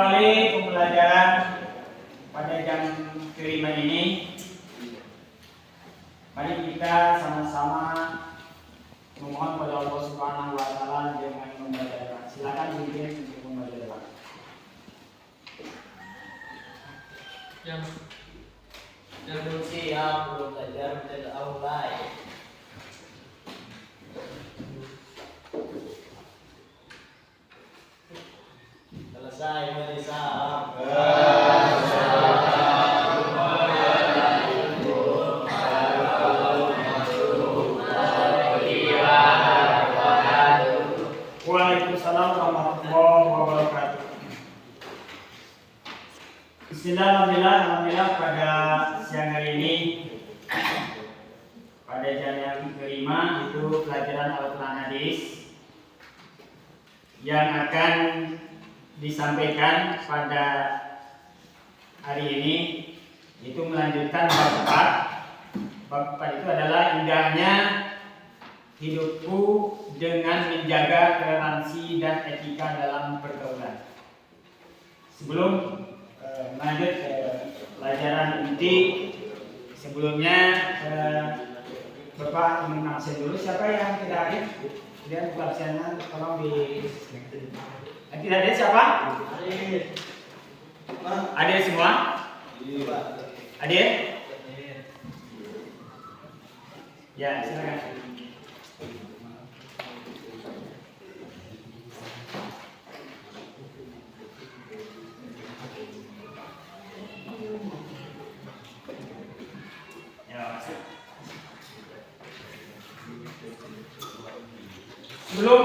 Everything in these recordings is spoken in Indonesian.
mengawali pembelajaran pada jam kelima ini, mari kita sama-sama memohon pada Allah Subhanahu wa taala dengan membaca doa. Silakan pimpin untuk membaca doa. Yang siap belum belajar dari awal. Selesai merisap. Waalaikumsalam warahmatullahi wabarakatuh. Alhamdulillah pada siang hari ini pada jam yang kelima itu pelajaran Al-Quran Hadis yang akan disampaikan pada hari ini, itu melanjutkan bab 4. Bab 4 itu adalah indahnya hidupku dengan menjaga toleransi dan etika dalam pergaulan. Sebelum lanjut ke pelajaran inti, sebelumnya Bapak ingin absen dulu. Siapa yang tidak hadir? Kemudian absennya tolong di. Tidak hadir siapa? Hadir semua? Hadir? Ya, silakan. Sebelum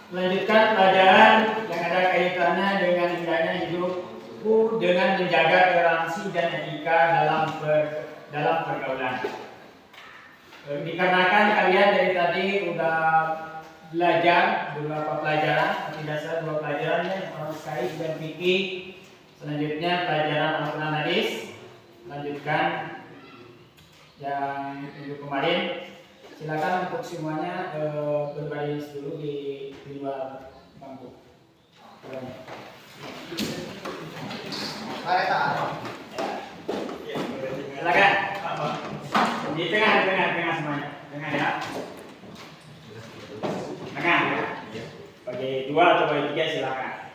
melanjutkan pelajaran yang ada kaitannya dengan indahnya hidupku dengan menjaga toleransi dan etika dalam pergaulan. Dikarenakan kalian dari tadi udah belajar beberapa pelajaran, tidak salah 2 pelajarannya, yang pertama sekali dan fikih, selanjutnya pelajaran Al-Quran Hadis, lanjutkan yang minggu kemarin. Silakan untuk semuanya berbaris dulu di luar bangku. Silakan. Di tengah semuanya. Tengah ya. Tengah ya. Bagi 2 atau bagi 3 silakan.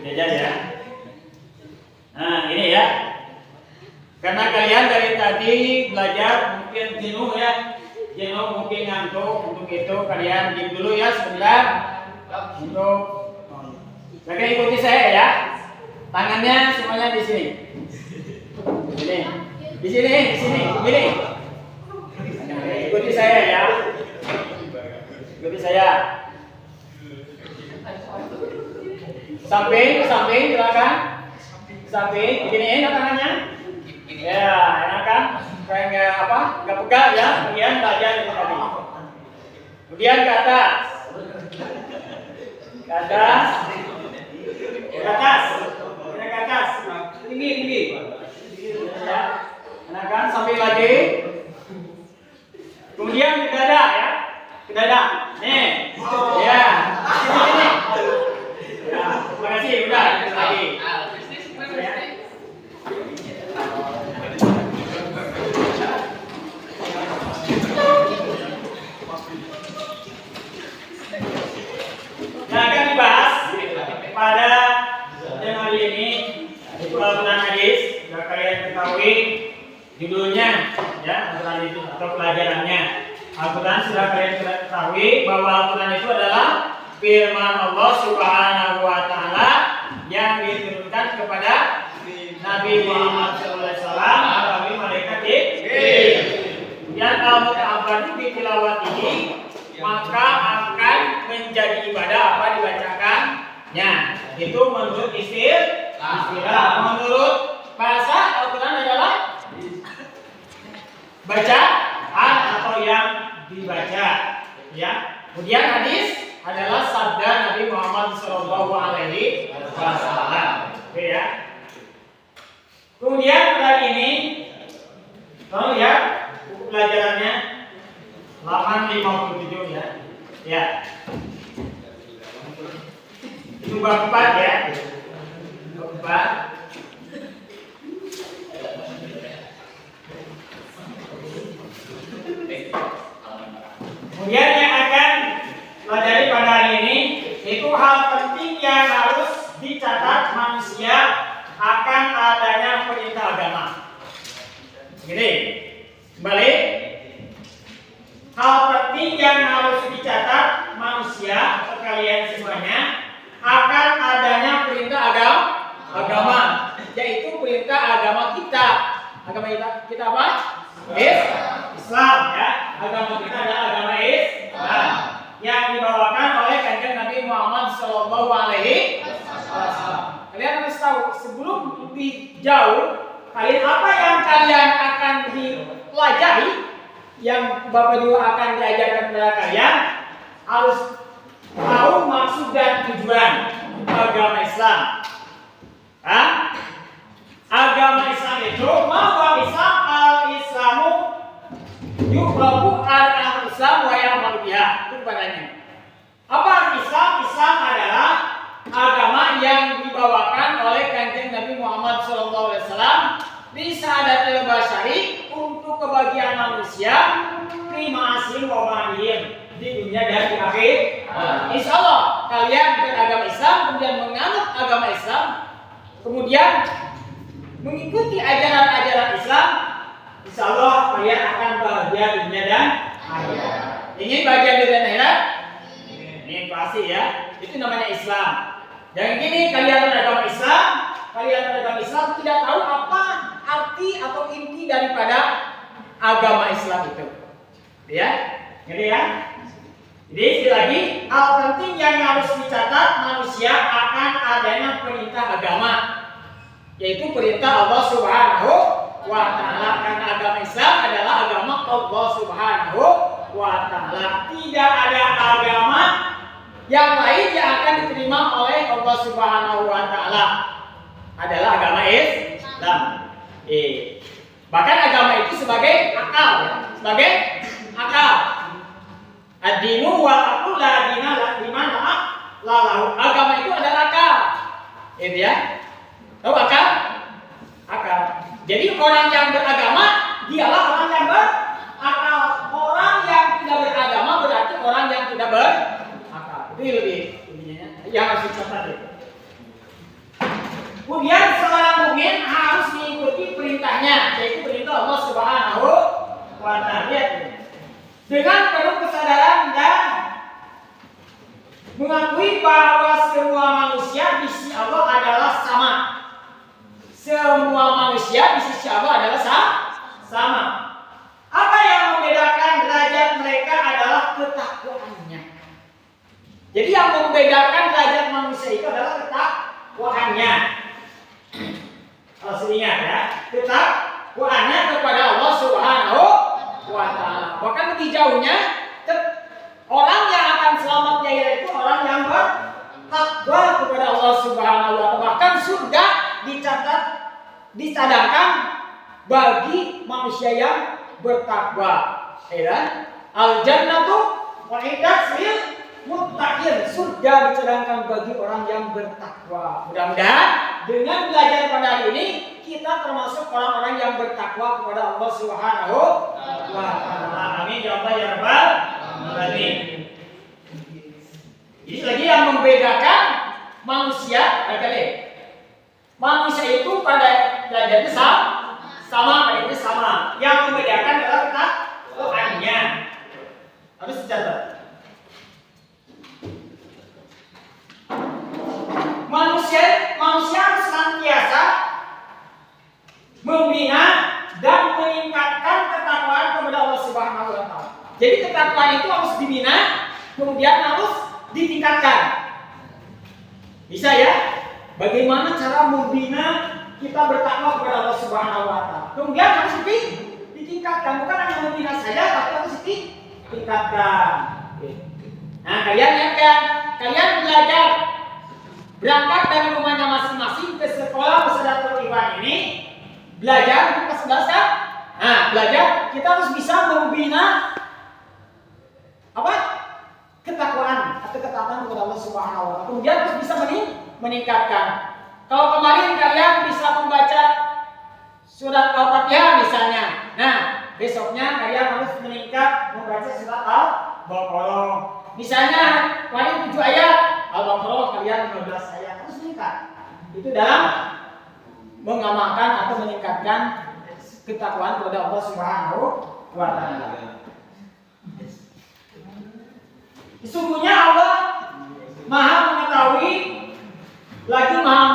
Jajan ya. Nah ini ya, karena kalian dari tadi belajar mungkin jenuh ya, mungkin ngantuk. Untuk itu kalian diam dulu ya sebentar. Untuk jangan ikuti saya ya. Tangannya semuanya di sini. Di sini. Ikuti saya ya. Ikuti saya. Samping silakan. Samping, beginiin tangannya. Ya, enak kan? Kayak nggak pegal ya. Kemudian belajar itu tadi. Kemudian ke atas. Ke atas. Tinggi. Ya. Enak kan? Samping lagi. Kemudian ke dada ya. Ke dada. Nih. Ya. Sini. Ya, terima kasih. Udah, lagi. Yang akan dibahas pada jam hari ini itu Al-Quran Hadis. Sudah kalian ketahui judulnya ya, Al-Quran itu atau pelajarannya. Al-Quran sudah kalian ketahui bahwa Al-Quran itu adalah firman Allah Subhanahu wa taala yang diturunkan kepada Nabi Muhammad SAW melalui malaikat Jibril. Yang al-muta'abbadu bi tilawatihi, maka akan menjadi ibadah apa dibacakannya. Itu menurut istilah. Menurut bahasa Al-Quran adalah bacaan atau yang dibaca. Ya. Kemudian hadis adalah sabda Nabi Muhammad SAW. Oke ya. Kemudian hari ini, tolong ya buku pelajarannya. halaman 57 ya. Ya. Itu bab 4 ya. Bab 4. Kemudian yang akan pelajari pada hari ini itu hal penting yang harus dicatat manusia akan adanya perintah agama. Gini, kembali. Hal penting yang harus dicatat manusia atau kalian semuanya akan adanya perintah agama, yaitu perintah agama kita. Agama kita apa? Islam ya. Agama kita adalah agama Islam yang dibawakan oleh kanjeng Nabi Muhammad Shallallahu Alaihi Wasallam. Kalian harus tahu sebelum lebih jauh, apa yang kalian akan dipelajari, yang Bapak juga akan diajarkan kepada kalian, harus tahu maksud dan tujuan agama Islam. Agama Islam itu bahwa Islam al-Islamu yukrabu al-Islam wa ya'malu biha. Itu padanya. Apa arti Islam? Islam adalah agama yang dibawakan oleh kanjeng Nabi Muhammad SAW di sa'adatul basyari untuk kebahagiaan manusia fi ma'asin wa ma'adihim di dunia dan di akhir. Insya Allah kalian beragama Islam, kemudian menganut agama Islam, kemudian mengikuti ajaran-ajaran Islam, insya Allah kalian akan bahagia dunia dan akhirat. Ingin bahagia dunia dan akhirat? Ini pasti ya. Itu namanya Islam. Jangan gini, kalian beragama Islam tidak tahu apa arti atau inti daripada agama Islam itu. Ya, ngerti ya? Jadi sekali lagi, hal penting yang harus dicatat manusia akan adanya perintah agama, yaitu perintah Allah Subhanahu wa Ta'ala. Karena agama Islam adalah agama Allah Subhanahu wa Ta'ala. Tidak ada agama yang lain yang akan diterima oleh Allah Subhanahu wa Ta'ala adalah agama Islam. Bahkan agama itu sebagai akal, sebagai akal. Ad-dinu wal aqlu la dina liman la lahu. Agama itu adalah akal. Itu ya. Tahu akal? Akal. Jadi orang yang beragama dialah orang yang berakal. Orang yang tidak beragama berarti orang yang tidak berakal. Itu lebihnya yang harus dicatat itu. Kemudian seorang mukmin harus mengikuti perintahnya, yaitu perintah Allah Subhanahu wa Ta'ala. Dengan penuh kesadaran dan mengakui bahwa semua manusia di sisi Allah adalah sama. Semua manusia di sisi Allah adalah sama. Apa yang membedakan derajat mereka adalah ketakwaannya. Jadi yang membedakan derajat manusia itu adalah ketakwaannya. Harus ingat ya, ketakwaannya kepada Allah Subhanahu wa Ta'ala. Bahkan lebih jauhnya, orang yang akan selamatnya itu orang yang bertakwa kepada Allah Subhanahu wa Ta'ala. Bahkan surga dicadangkan bagi manusia yang bertakwa. Al-jannatu u'iddat lil muttaqin. Surga dicadangkan bagi orang yang bertakwa. Mudah-mudahan dengan belajar pada hari ini kita termasuk orang-orang yang bertakwa kepada Allah Subhanahu wa Ta'ala. Amin ya Allah ya Rabbal alamin. Jadi lagi yang membedakan manusia itu pada derajatnya sama, pada itu sama. Yang membedakan adalah ketakwaannya. Harus dicatat. Manusia harus senantiasa membina dan meningkatkan ketakwaan kepada Allah Subhanahu wa Ta'ala. Jadi ketakwaan itu harus dibina, kemudian harus ditingkatkan. Bisa ya? Bagaimana cara membina kita bertakwa kepada Allah Subhanahu wa Ta'ala? Kemudian harus ditingkatkan, bukan hanya membina saja, tapi harus ditingkatkan. Nah, kalian belajar berangkat dari rumahnya masing-masing ke sekolah Musadatul Iwan ini, belajar untuk kecerdasan. Nah, belajar kita harus bisa membina meningkatkan. Kalau kemarin kalian bisa membaca surat Al-Fatihah misalnya, nah besoknya kalian harus meningkat membaca surat Al-Baqarah. Misalnya paling 7 ayat, Al-Baqarah kalian 15 ayat, harus meningkat. Itu dalam mengamalkan atau meningkatkan ketakwaan kepada Allah Subhanahu wa taala. Sesungguhnya Allah Maha mengetahui lagi Maha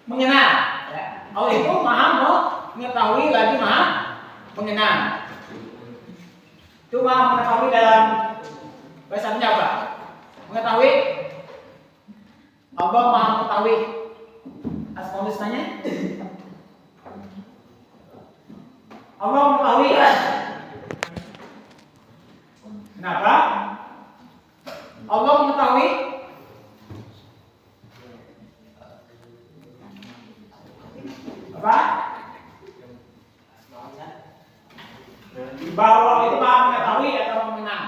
mengenal. Allah itu Maha mengetahui lagi Maha mengenal. Itu Maha mengetahui dalam bahasanya apa? Mengetahui. Allah Maha mengetahui. Asmaul husnanya. Allah mengetahui. Kenapa? Allah mengetahui. Apa? Bahwa itu Maha mengetahui atau mengenal.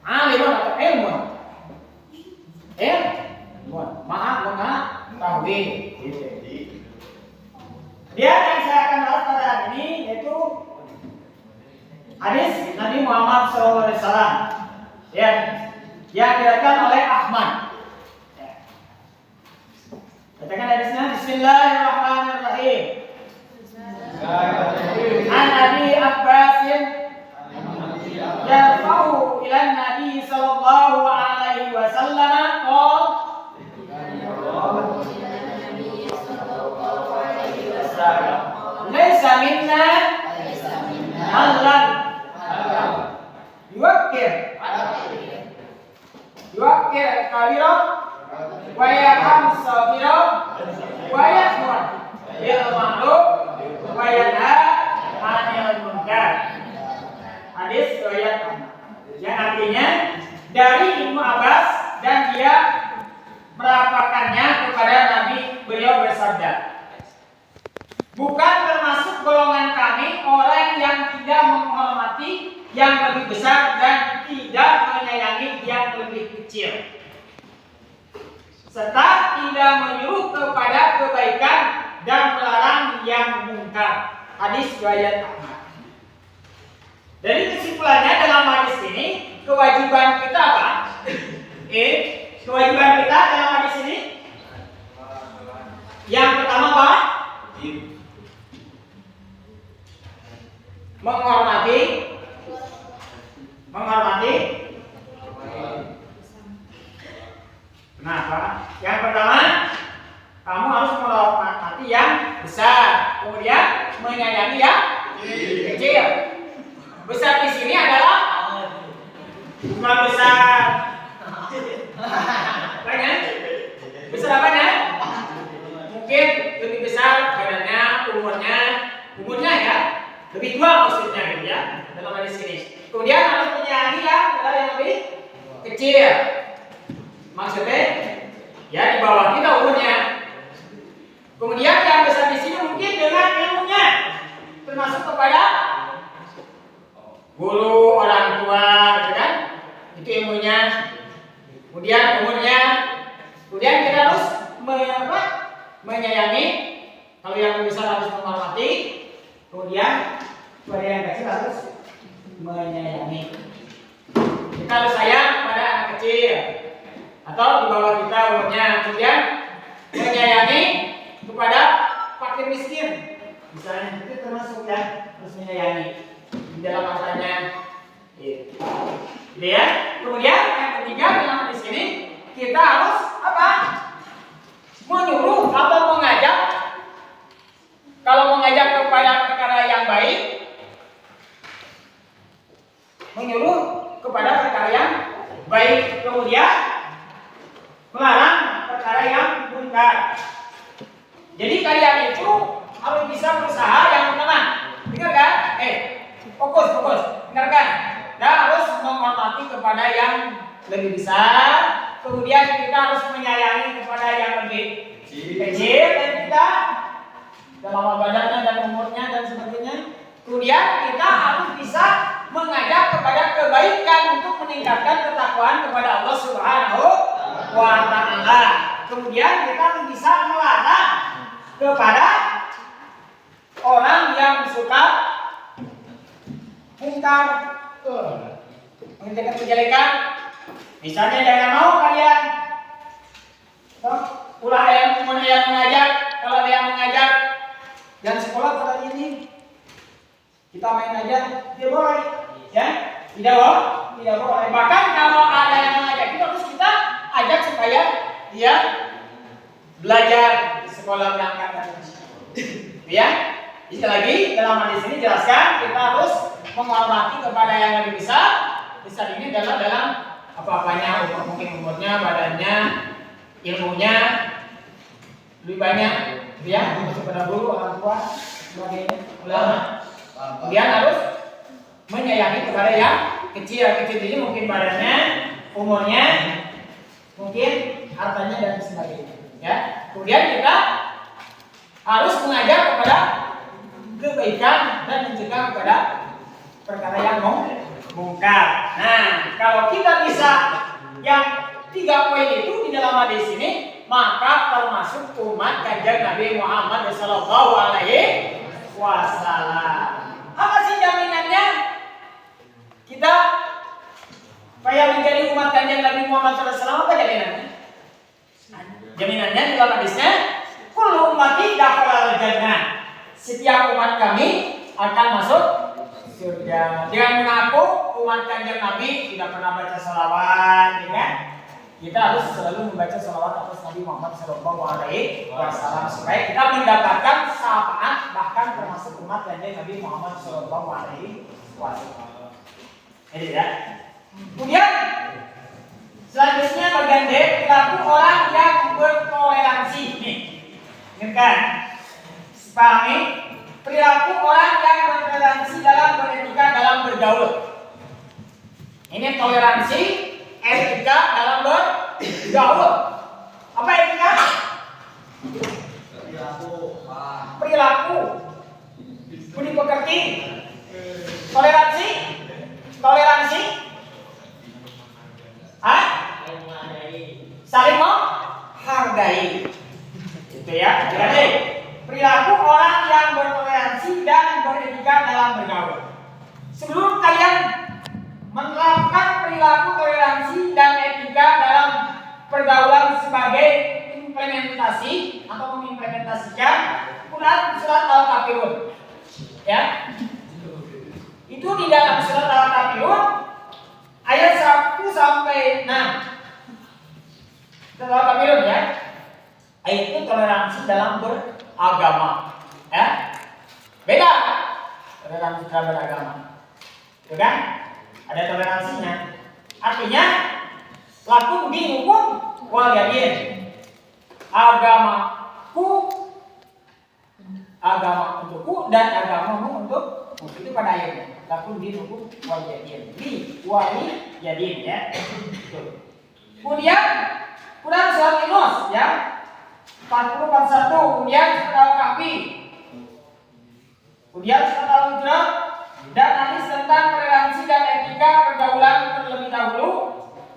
Alimun atau ilmun? Maha mengetahui. Dia yang saya akan bahas pada hari ini yaitu hadis Nabi Muhammad SAW yang diriwayatkan oleh Ahmad. Katakan hadisnya Bismillahirrahmanirrahim. An Abi Abbasin yarfa'u ila Nabi sallallahu alaihi wasallam laisa minna man yuwakkir kabira wa yarham sabira wa ya'mur bil ma'ruf wa yanha 'anil munkar. Hadis riwayat yang artinya dari Ibnu Abbas dan dia merapakannya kepada Nabi, beliau bersabda, bukan termasuk golongan kami orang yang tidak menghormati yang lebih besar dan tidak menyayangi yang lebih kecil, serta tidak menyuruh kepada kebaikan dan melarang yang mungkar. Hadis riwayat Ahmad. Dari kesimpulannya dalam hadis ini, kewajiban kita apa? Kewajiban kita dalam hadis ini yang pertama apa? Menghormati. Kenapa? Yang pertama, kamu harus menghormati yang besar, kemudian menyayangi yang kecil. Besar di sini adalah bukan besar. Apanya? Besar apanya? Mungkin lebih besar badannya, umurnya ya. Lebih tua maksudnya gitu ya dalam hadis ini. Kemudian harus menyayangi yang lebih kecil. Maksudnya ya di bawah kita umurnya. Kemudian yang besar di sini mungkin dengan ilmunya, termasuk kepada guru, orang tua, gitu kan? Itu ilmunya. Kemudian umurnya. Kemudian kita harus menyayangi. Kalau yang besar harus menghormati. Kemudian kepada yang kecil harus menyayangi. Kita harus sayang pada anak kecil atau di bawah kita umurnya. Kemudian menyayangi kepada fakir miskin. Misalnya itu termasuk ya, harus menyayangi di dalam hartanya. Gitu ya. Kemudian yang ketiga dalam hadis ini kita harus apa? Menyuruh atau mengajak. Kalau mengajak kepada perkara yang baik, menyuruh kepada perkara yang baik, kemudian melarang perkara yang munkar. Jadi kalian itu harus bisa berusaha yang pertama, dengar kan? Fokus, dengarkan. Dan harus menghormati kepada yang lebih besar, kemudian kita harus menyayangi kepada yang lebih kecil, dan kita dalam badannya dan umurnya dan sebagainya. Kemudian kita harus bisa mengajak kepada kebaikan untuk meningkatkan ketakwaan kepada Allah Subhanahu wa Ta'ala. Kemudian kita bisa melarang kepada orang yang suka mungkar, mengerjakan kejelekan. Misalnya jangan mau kalian ulah yang mengajak, kalau ada yang mengajak jangan sekolah pada ini kita main aja, tidak boleh, ya, tidak boleh. Bahkan kalau ada yang mengajak itu harus kita ajak supaya dia belajar di sekolah berangkat, ya. Sekali lagi dalam hadis ini jelaskan kita harus menghormati kepada yang lebih besar. Besar ini adalah dalam apa-apanya, mungkin umurnya, badannya, ilmunya lebih banyak, ya, kepada guru, orang tua, sebagainya, ulama. Kemudian harus menyayangi kepada yang kecil ini mungkin badannya, umurnya, mungkin hartanya dan sebagainya. Ya. Kemudian kita harus mengajak kepada kebaikan dan mencegah kepada perkara yang mungkar. Nah, kalau kita bisa yang 3 poin itu di dalam hadis ini, maka termasuk umat Kanjeng Nabi Muhammad sallallahu alaihi wasallam. Apa sih jaminannya? Kita supaya menjadi umat Kanjeng Nabi Muhammad sallallahu alaihi wasallam, apa jaminannya? Jaminannya di dalam hadisnya, kullu ummati dakhalal jannah. Setiap umat kami akan masuk surga. Dengan mengaku umat Kanjeng Nabi tidak pernah baca salawat, ya kan? Kita harus selalu membaca salawat atas Nabi Muhammad sallallahu alaihi wasallam supaya kita mendapatkan syafaat, bahkan termasuk umat Kanjeng Nabi Muhammad sallallahu alaihi wasallam. Ini ya. Kemudian selanjutnya bagian D, perilaku orang yang bertoleransi. Nih, ingatkan, pahami perilaku orang yang bertoleransi dalam beretika dalam bergaul. Ini toleransi, etika dalam bergaul. Apa etika? Perilaku, budi pekerti. Toleransi, saling menghargai. Itu ya. Jadi perilaku orang yang bertoleransi dan beretika dalam bergaul. Sebelum kalian menerapkan perilaku toleransi dan etika dalam pergaulan sebagai implementasi atau mengimplementasikan Quran surat Al-Kafirun, ya, itu di dalam surat Al-Kafirun ayat 1 sampai 6. Surat Al-Kafirun, ya, ayat itu toleransi dalam beragama, ya, beda toleransi dalam beragama, itu kan? Ada toleransinya. Artinya lakum dinukum wal yadin. Agama untukku dan agamamu untukku. Itu pada ayatnya. Lakum dinukum wal yadin. Di wali yadin, ya. Kemudian Quran surat Yunus, ya, 40-41. Kemudian surat Al-Kahfi. Kemudian surat Al-Hujurat dan hadis tentang toleransi dan etika pergaulan terlebih dahulu.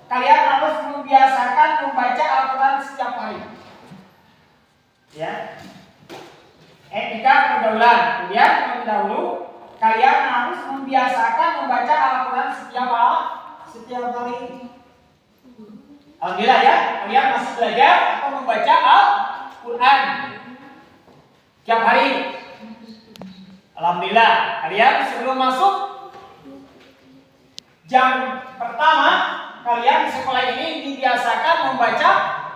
Kalian harus membiasakan membaca Al-Quran setiap hari, ya. Etika pergaulan. Kemudian terlebih dahulu kalian harus membiasakan membaca Al-Quran setiap hari. Alhamdulillah, ya, kalian masih belajar atau membaca Al-Quran setiap hari. Alhamdulillah, kalian sebelum masuk jam pertama kalian di sekolah ini dibiasakan membaca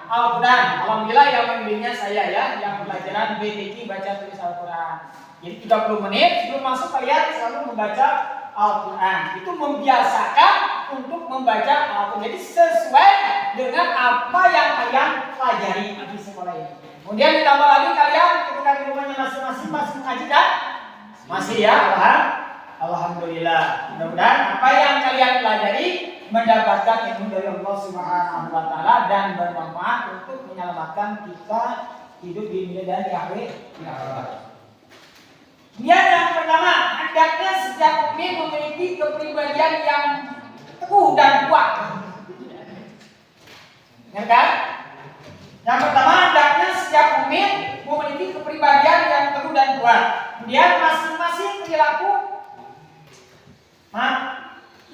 Al-Quran. Alhamdulillah yang membimbingnya saya, ya, yang pelajaran BTQ baca tulis Al-Quran. Jadi 30 menit sebelum masuk kalian selalu membaca Al-Quran. Itu membiasakan untuk membaca Al-Quran. Jadi sesuai dengan apa yang kalian pelajari di sekolah ini. Kemudian ditambah lagi kalian ketika di rumahnya masing-masing masih mengaji, kan? Masih, ya, alhamdulillah. Mudah-mudahan apa yang kalian pelajari mendapatkan ilmu dari Allah Subhanahu wa Ta'ala dan bermanfaat untuk menyelamatkan kita hidup di dunia dan di akhirat. Kemudian yang pertama, hendaknya setiap mukmin memiliki kepribadian yang teguh dan kuat. Ya kan? Yang pertama, hendaknya setiap mukmin memiliki kepribadian yang teguh dan kuat. Kemudian masing-masing perilaku.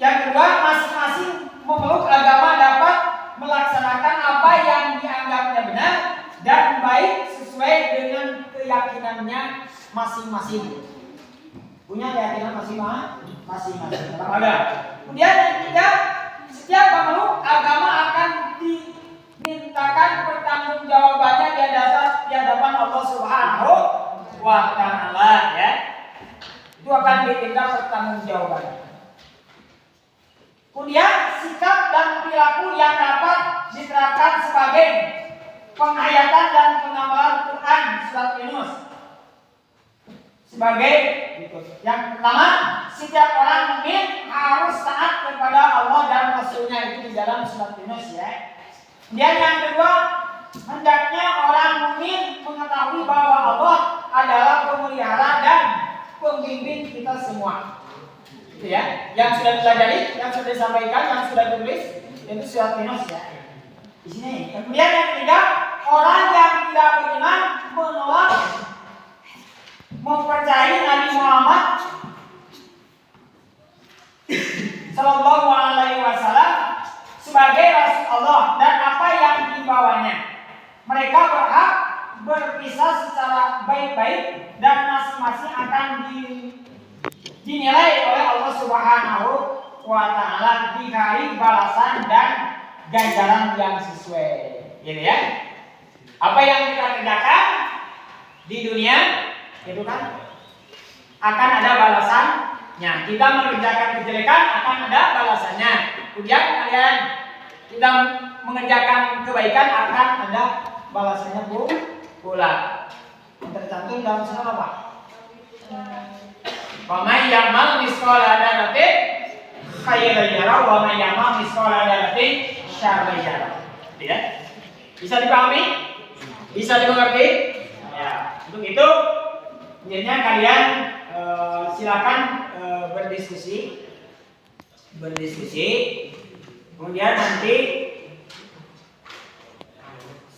Yang kedua, masing-masing memeluk agama dapat melaksanakan apa yang dianggapnya benar dan baik sesuai dengan keyakinannya masing-masing. Punya keyakinan masing-masing. Ada. Kemudian yang ketiga, setiap pemeluk agama akan dimintakan pertanggungjawabannya di hadapan Allah Subhanahu wa Ta'ala, ya. Itu akan diminta pertanggungjawabannya. Kemudian sikap dan perilaku yang dapat diterapkan sebagai penghayatan dan pengamalan Quran surat Yunus. Sebagai yang pertama, setiap orang mukmin harus taat kepada Allah dan Rasulnya, itu di dalam surat Yunus, ya. Kemudian yang kedua, hendaknya orang mukmin mengetahui bahwa Allah adalah pemelihara dan pembimbing kita semua. Itu ya, yang sudah dipelajari, yang sudah disampaikan, yang sudah ditulis, itu surat Yunus, ya. Di sini. Kemudian yang ketiga, orang yang tidak beriman menolak mempercayai Nabi Muhammad Sallallahu Alaihi Wasallam sebagai Rasul Allah dan apa yang dibawanya. Mereka berhak berpisah secara baik-baik dan masing-masing akan dinilai oleh Allah Subhanahu wa Ta'ala di hari balasan dan ganjaran yang sesuai, gitu ya. Apa yang kita kerjakan di dunia itu kan akan ada balasannya. Kita mengerjakan kejelekan akan ada balasannya. Kemudian kita mengerjakan kebaikan akan ada balasannya pula. Tercantum dalam surat apa? Wa may ya'mal mithqala dzarratin khairan yarah wa may ya'mal mithqala dzarratin syarran yarah. Ya. Bisa dipahami? Bisa dimengerti? Ya. Untuk itu jadinya kalian silakan berdiskusi. Kemudian nanti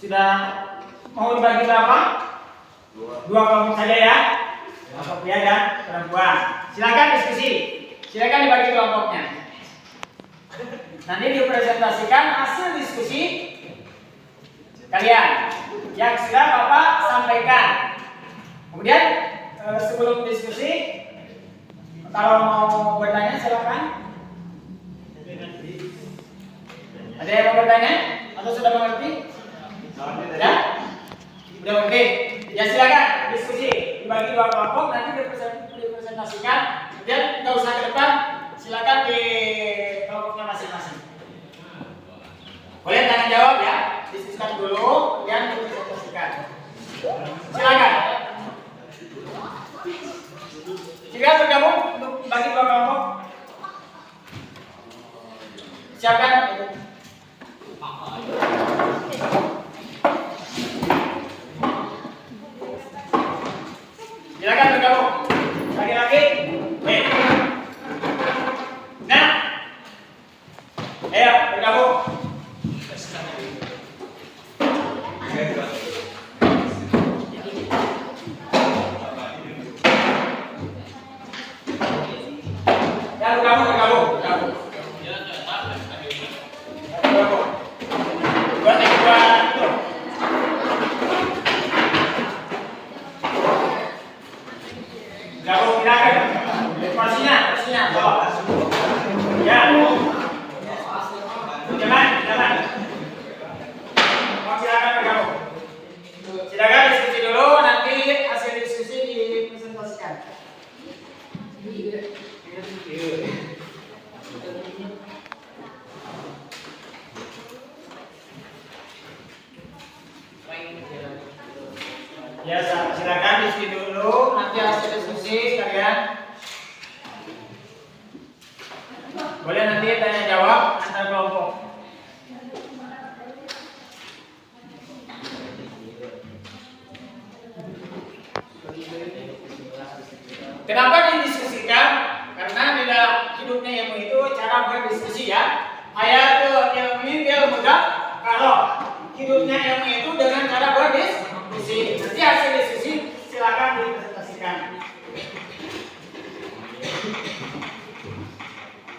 sudah mau dibagi berapa? 2 kelompok saja, ya. Kelompok pria dan perempuan. Silakan diskusi. Silakan dibagi kelompoknya. Nanti dipresentasikan hasil diskusi kalian yang sudah Bapak sampaikan. Kemudian sebelum diskusi, kalau mau bertanya silakan. Ada yang mau bertanya atau sudah mengerti? Ya? Sudah mengerti? Ya silakan diskusi. Dibagi 2 kelompok, nanti dipresentasikan. Kemudian nggak usah ke depan, silakan di kelompoknya masing-masing. Boleh tanya jawab, ya? Diskusikan dulu, kemudian dipresentasikan. Silakan. Jika bergabung untuk bagi 2 kelompok, siapkan. Silakan bergabung. Lagi-lagi. Nah. Ayo bergabung. Ya bergabung. Porsinya bawa. Ya. Jangan. Silakan bergabung. Silakan diskusi dulu, nanti hasil diskusi dipresentasikan. Ya, silakan diskusi dulu, nanti hasil diskusi kalian. Boleh nanti tanya jawab antar kelompok. Kenapa didiskusikan? Karena di dalam hidupnya ilmu itu cara berdiskusi ya. Ayat ilmu dia mudah kalau hidupnya ilmu itu dengan cara berdiskusi. Nanti hasil diskusi silakan dipresentasikan.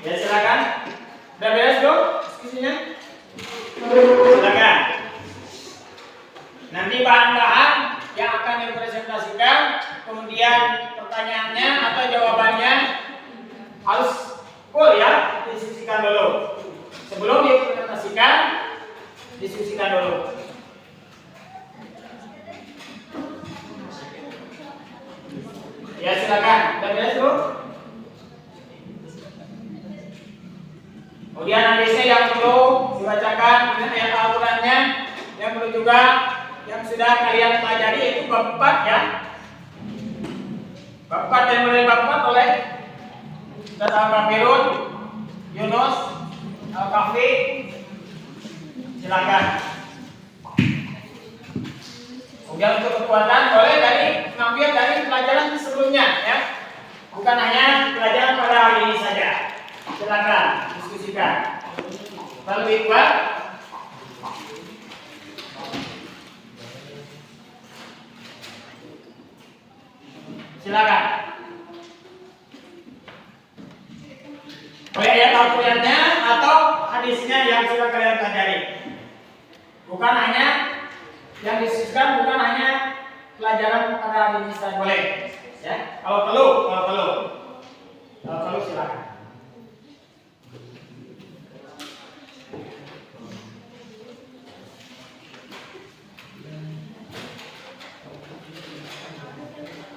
Ya silakan. Udah beres belum diskusinya? Silakan. Nanti bahan-bahan yang akan dipresentasikan, kemudian pertanyaannya atau jawabannya harus full ya, diskusikan dulu. Sebelum dipresentasikan, diskusikan dulu. Ya silakan. Udah beres belum? Kemudian hadisnya yang perlu dibacakan, kemudian ayat Al-Qurannya yang perlu juga yang sudah kalian pelajari yaitu bab 4 ya. Bab 4 dan mulai bab 4 oleh Ustaz Al-Kafirun, Yunus, Al-Kafi. Silakan. Kemudian untuk kekuatan boleh mengambil dari pelajaran sebelumnya ya. Bukan hanya pelajaran pada hari ini saja. Silakan diskusikan. Lalu Iqbal. Silakan. Boleh ayat Al-Qur'annya atau hadisnya yang sudah kalian pelajari. Bukan hanya yang diskusikan, bukan hanya pelajaran pada hari ini saja boleh. Ya, kalau perlu silakan.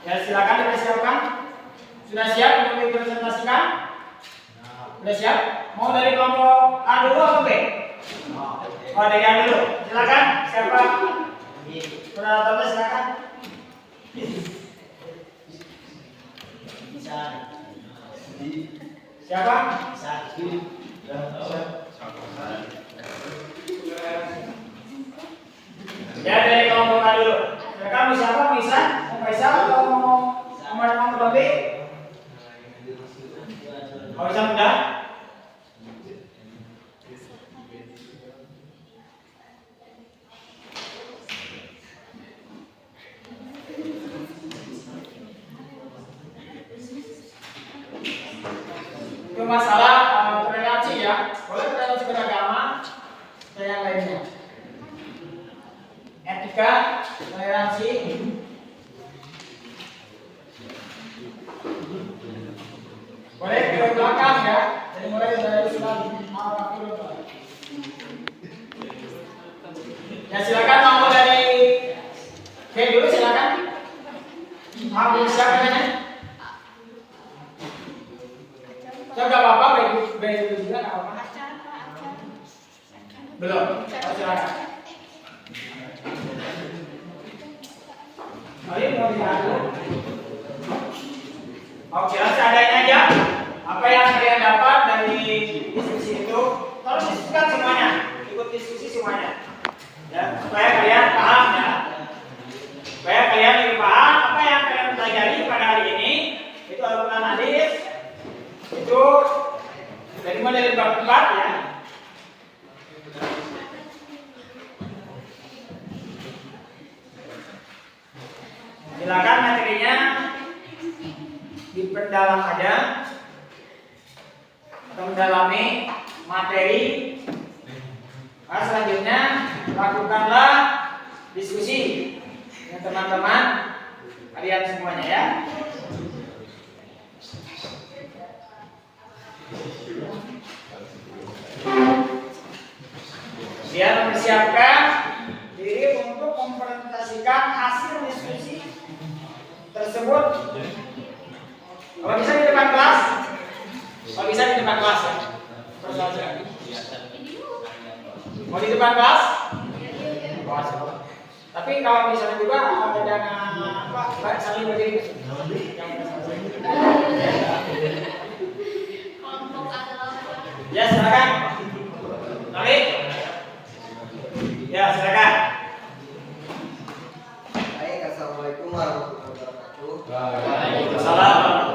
Ya silakan dipersiapkan. Sudah siap untuk dipresentasikan? Sudah siap? Mau dari kelompok A dulu atau B? Oh dari A dulu. Silakan. Siapa? Saudara Thomas silakan. Siapa? Ya dari kelompok A dulu. Silakan siapa? Bisa? Faisal atau Muhammad Abdi? Mau bisa mudah? Itu masalah toleransi ya. Boleh toleransi beragama dan yang lainnya. Etika, toleransi. Boleh ke belakang ya. Jadi mulai dari sudah Al-Kafirun. Ya silakan mau dari dulu silakan. Mau siapa namanya? Saya enggak apa-apa baik juga enggak apa-apa. Belum. Silakan. Mari mau diadu. Oke, seadanya aja. Apa yang kalian dapat dari diskusi itu, tolong diskusikan semuanya, ikut diskusi semuanya, ya, supaya kalian paham ya, supaya kalian lebih paham apa yang kalian pelajari pada hari ini. Itu Al-Quran hadis, itu dari mulai dari bab 4 ya. Silakan materinya diperdalam aja atau mendalami materi. Nah, selanjutnya lakukanlah diskusi dengan teman-teman kalian semuanya ya. Biar mempersiapkan diri untuk mempresentasikan hasil diskusi tersebut. Kalau bisa di depan kelas, kalau bisa di depan kelas ya. Mau di depan kelas? Tapi kalau misalnya juga jangan saling berdiri. Ya silakan. Tarik. Ya silakan. Baik, assalamualaikum warahmatullahi wabarakatuh. Waalaikumsalam.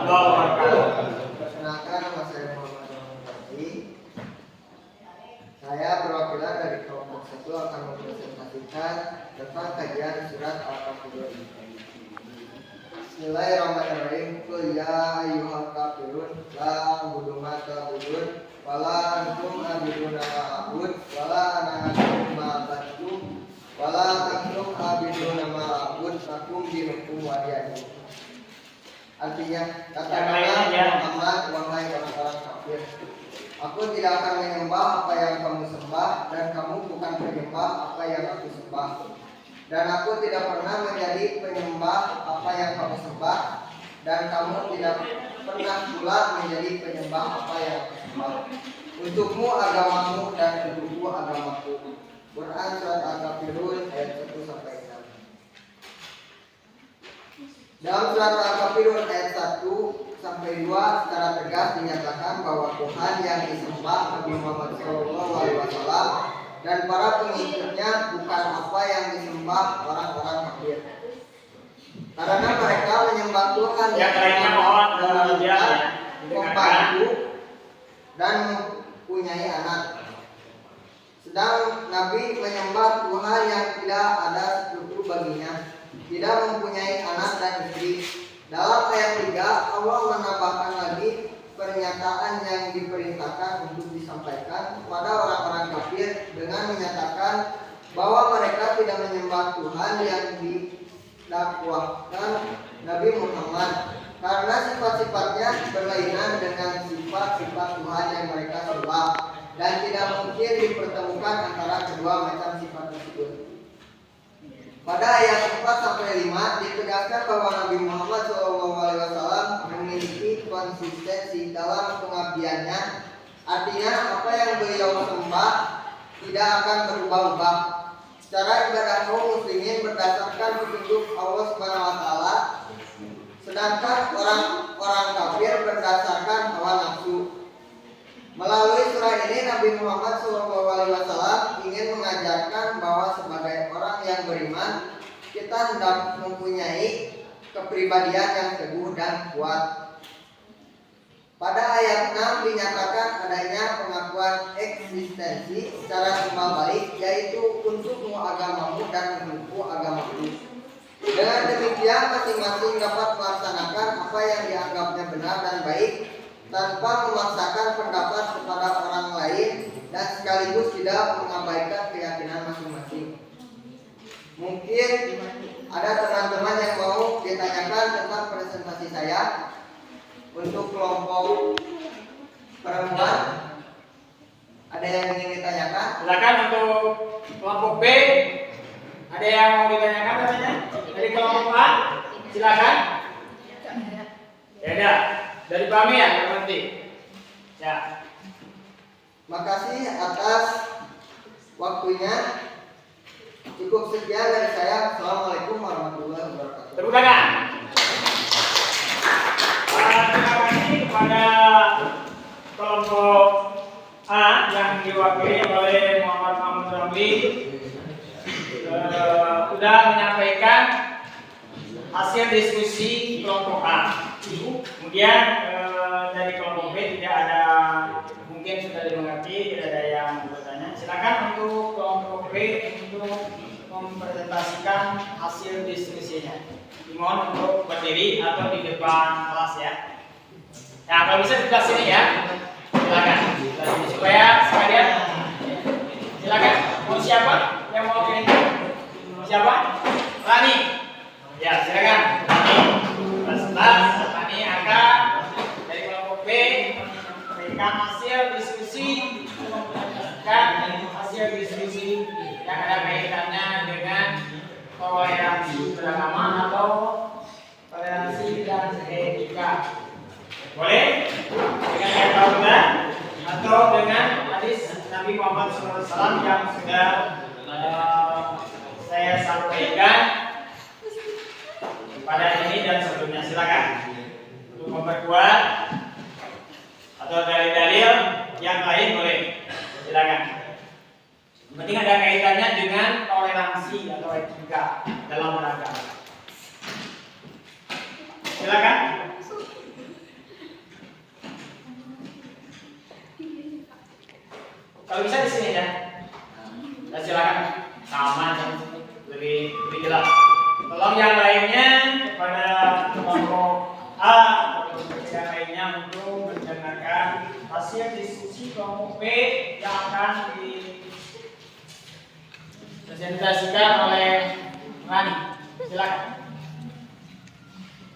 rangkaian surat Al-Kafirun. Bismillahirrahmanirrahim. Qul ya ayyuhal kafirun la a'budu ma ta'budun wa la antum a'buduna ma a'bud wa la ana a'budu ma ta'budun wa la antum a'buduna ma a'bud lakum dinukum waliyadin. Artinya, katakanlah Muhammad, wahai orang-orang kafir, aku tidak akan menyembah apa yang kamu sembah, dan kamu bukan penyembah apa yang aku sembah. Dan aku tidak pernah menjadi penyembah apa yang kamu sembah, dan kamu tidak pernah pula menjadi penyembah apa yang aku sembah. Untukmu agamamu dan untukku agamaku. Quran surat Al-Kafirun ayat 1 sampai 6. Dalam surat Al-Kafirun ayat 1 sampai 2 secara tegas dinyatakan bahwa Tuhan yang disembah Nabi Muhammad SAW dan para pengikutnya bukan apa yang disembah orang-orang kafir. Karena mereka menyembah Tuhan yang lainnya mohon membantu dan mempunyai anak. Sedang Nabi menyembah Tuhan yang tidak ada sekutu baginya, tidak mempunyai anak dan istri. Dalam ayat 3 Allah menambahkan lagi pernyataan yang diperintahkan untuk disampaikan kepada orang-orang kafir dengan menyatakan bahwa mereka tidak menyembah Tuhan yang didakwahkan Nabi Muhammad karena sifat-sifatnya berlainan dengan sifat-sifat Tuhan yang mereka sembah dan tidak mungkin dipertemukan antara kedua macam sifat tersebut. Pada ayat 4 sampai 5 ditegaskan bahwa Nabi Muhammad SAW memiliki konsistensi dalam pengabdiannya. Artinya apa yang beliau sembah tidak akan berubah-ubah. Cara ibadah kaum muslimin berdasarkan petunjuk Allah SWT, sedangkan orang-orang kafir berdasarkan hawa nafsu. Melalui surah ini Nabi Muhammad SAW ingin mengajarkan bahwa sebagai orang yang beriman kita hendak mempunyai kepribadian yang teguh dan kuat. Pada ayat 6 dinyatakan adanya pengakuan eksistensi secara timbal balik, yaitu untukmu agamamu dan untukku agamaku. Dengan demikian masing-masing dapat melaksanakan apa yang dianggapnya benar dan baik tanpa memaksakan pendapat kepada orang lain dan sekaligus tidak mengabaikan keyakinan masing-masing. Mungkin ada teman-teman yang mau ditanyakan tentang presentasi saya. Untuk kelompok perempuan, ada yang ingin ditanyakan? Silakan untuk kelompok B. Ada yang mau ditanyakan katanya? Dari kelompok A, silakan. Ya ada. Dari kami ya, nanti. Ya. Makasih atas waktunya. Cukup sekian dari saya. Assalamualaikum warahmatullahi wabarakatuh. Tepuk tangan. Terima kasih kepada kelompok A yang diwakili oleh Muhammad Mahmud Ramli sudah menyampaikan hasil diskusi kelompok A. Kemudian dari kelompok B tidak ada, mungkin sudah dimengerti, tidak ada yang bertanya. Silakan untuk kelompok B untuk mempresentasikan hasil diskusinya. Dimohon untuk berdiri atau di depan kelas ya. Nah, kalau bisa di kelas sini ya. Silakan. Supaya sekalian. Silakan. Mau siapa yang mau kirim? Siapa? Rani. Ya, silakan. Rani Aka dari kelompok B memberikan hasil diskusi yang ada kaitannya dengan toleransi beragama atau toleransi dan etika. Boleh? Dengan kata Al-Quran atau dengan hadis Nabi Muhammad SAW yang sudah saya sampaikan pada ini dan sebelumnya. Silakan untuk memperkuat atau dalil-dalil yang lain boleh. Silakan. Yang penting ada kaitannya dengan toleransi atau etika dalam beragama. Silakan. Kalau bisa di sini ya. Dan silakan sama lebih jelas. lainnya kepada kelompok A atau yang lainnya untuk mendengarkan hasil diskusi kelompok B yang akan dipresentasikan oleh Rani. Silakan.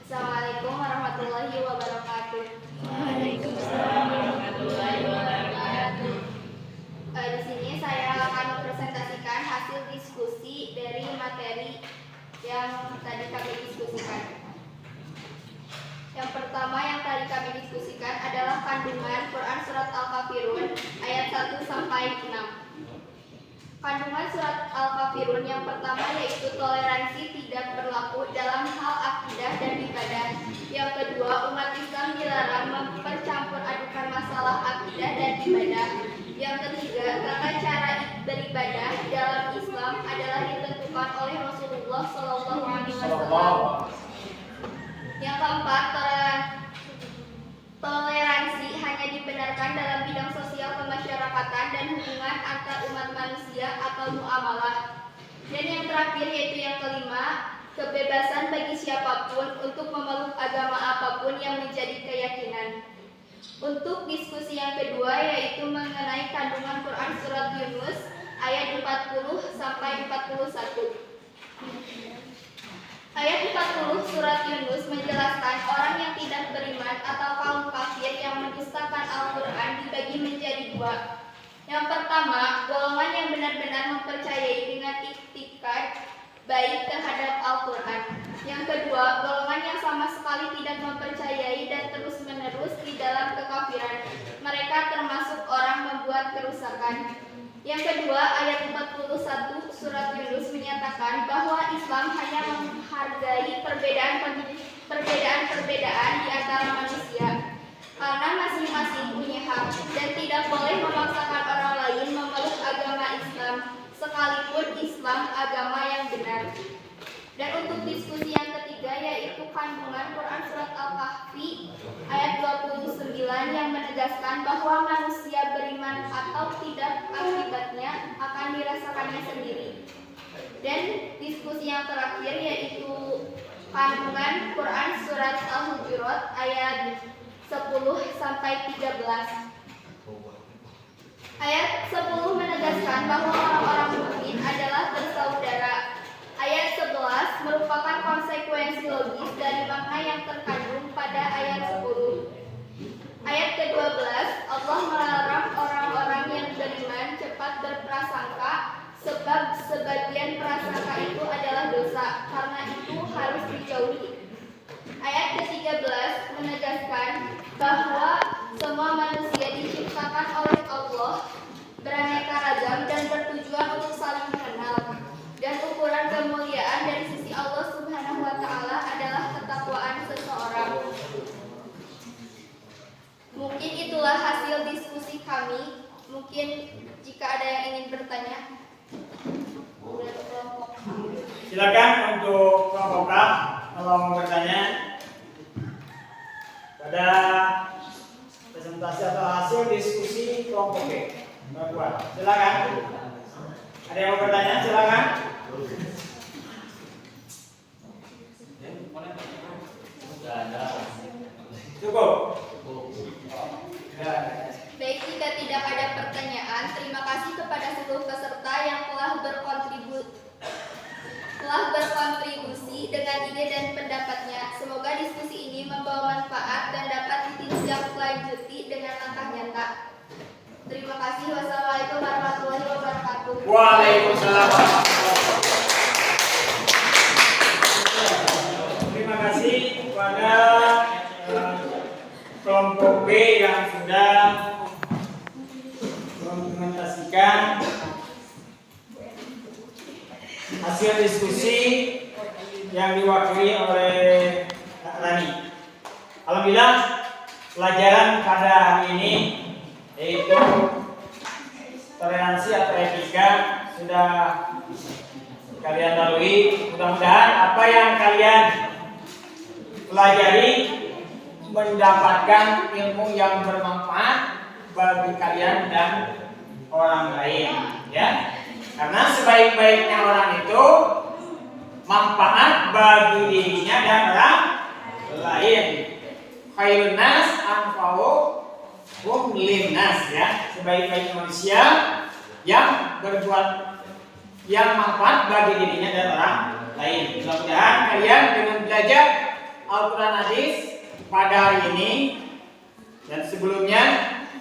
Assalamualaikum warahmatullahi wabarakatuh. Waalaikumsalam warahmatullahi wabarakatuh. Di sini saya akan mempresentasikan hasil diskusi dari materi yang tadi kami diskusikan. Yang pertama yang tadi kami diskusikan adalah kandungan Quran Surat Al-Kafirun ayat 1 sampai 6. Kandungan Surat Al-Kafirun yang pertama yaitu toleransi tidak berlaku dalam hal akidah dan ibadah. Yang kedua, umat Islam dilarang mempercampur adukan masalah akidah dan ibadah. Yang ketiga, tata cara beribadah dalam Islam adalah ditentukan oleh Rasulullah SAW. Yang keempat, toleransi hanya dibenarkan dalam bidang sosial kemasyarakatan dan hubungan antar umat manusia atau muamalah. Dan yang terakhir yaitu yang kelima, kebebasan bagi siapapun untuk memeluk agama apapun yang menjadi keyakinan. Untuk diskusi yang kedua yaitu mengenai kandungan Quran Surat Yunus ayat 40 sampai 41. Ayat 40 surat Yunus menjelaskan orang yang tidak beriman atau kaum kafir yang mendustakan Al-Quran dibagi menjadi dua. Yang pertama, golongan yang benar-benar mempercayai dengan iktikad baik terhadap Al-Quran. Yang kedua, golongan yang sama sekali tidak mempercayai dan terus-menerus di dalam kekafiran. Mereka termasuk orang membuat kerusakan. Yang kedua, ayat 41 surat Yunus menyatakan bahwa Islam hanya menghargai perbedaan-perbedaan di antara manusia karena masing-masing punya hak dan tidak boleh memaksakan orang lain memeluk agama Islam sekalipun Islam agama yang benar. Dan untuk diskusi yang ketiga yaitu kandungan Quran Surat Al-Kahfi ayat 29 yang menegaskan bahwa manusia beriman atau tidak akibatnya akan dirasakannya sendiri. Dan diskusi yang terakhir yaitu kandungan Quran Surat Al-Hujurat ayat 10 sampai 13. Ayat 10 menegaskan bahwa orang-orang mukmin adalah bersaudara. Ayat 11 merupakan konsekuensi logis dari makna yang terkandung pada ayat 10. Ayat ke-12, Allah melarang orang-orang yang beriman cepat berprasangka sebab sebagian prasangka itu adalah dosa, karena itu harus dijauhi. Ayat ke-13 menegaskan bahwa semua manusia diciptakan oleh Allah beraneka ragam dan bertujuan untuk saling mengenal. Dan ukuran kemuliaan dari sisi Allah Subhanahu wa Ta'ala adalah ketakwaan seseorang. Mungkin itulah hasil diskusi kami. Mungkin jika ada yang ingin bertanya. Silakan untuk kelompok A kalau mau bertanya pada presentasi atau hasil diskusi kelompok B. Silakan. Ada yang mau bertanya? Silakan. Cukup. Baik, jika tidak ada pertanyaan, terima kasih kepada seluruh peserta yang telah berkontribusi dengan ide dan pendapatnya. Semoga diskusi ini membawa manfaat dan dapat ditindaklanjuti dengan langkah nyata. Terima kasih. Wassalamualaikum warahmatullahi wabarakatuh. Waalaikumsalam warahmatullahi wabarakatuh. Terima kasih kepada kelompok B yang sudah mengimplementasikan hasil diskusi yang diwakili oleh Kak Rani. Alhamdulillah pelajaran pada hari ini yaitu toleransi atau etika sudah kalian lalui. Mudah-mudahan apa yang kalian pelajari mendapatkan ilmu yang bermanfaat bagi kalian dan orang lain, ya. Karena sebaik-baiknya orang itu manfaat bagi dirinya dan orang lain. Khairun nas anfa'uhum linnas, ya. Sebaik-baik manusia yang berbuat yang manfaat bagi dirinya dan orang lain. Mudah-mudahan kalian dengan belajar Al-Quran hadis pada hari ini dan sebelumnya,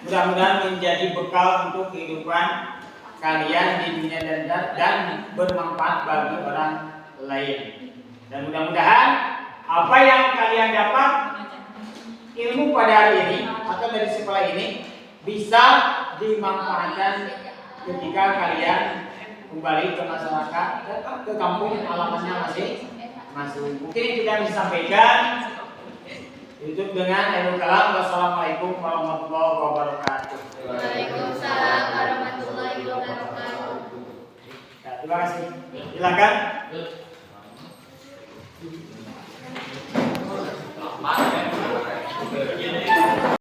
mudah-mudahan menjadi bekal untuk kehidupan kalian di dunia dan bermanfaat bagi orang lain. Dan mudah-mudahan apa yang kalian dapat ilmu pada hari ini atau dari sekolah ini bisa dimanfaatkan ketika kalian kembali ke masyarakat, ke kampung alamatnya masing-masing. Mungkin itu yang disampaikan. Tutup dengan akhirul kalam. Wassalamualaikum warahmatullahi wabarakatuh. Waalaikumsalam warahmatullahi wabarakatuh. Ya, terima kasih. Silakan. Maaf ya.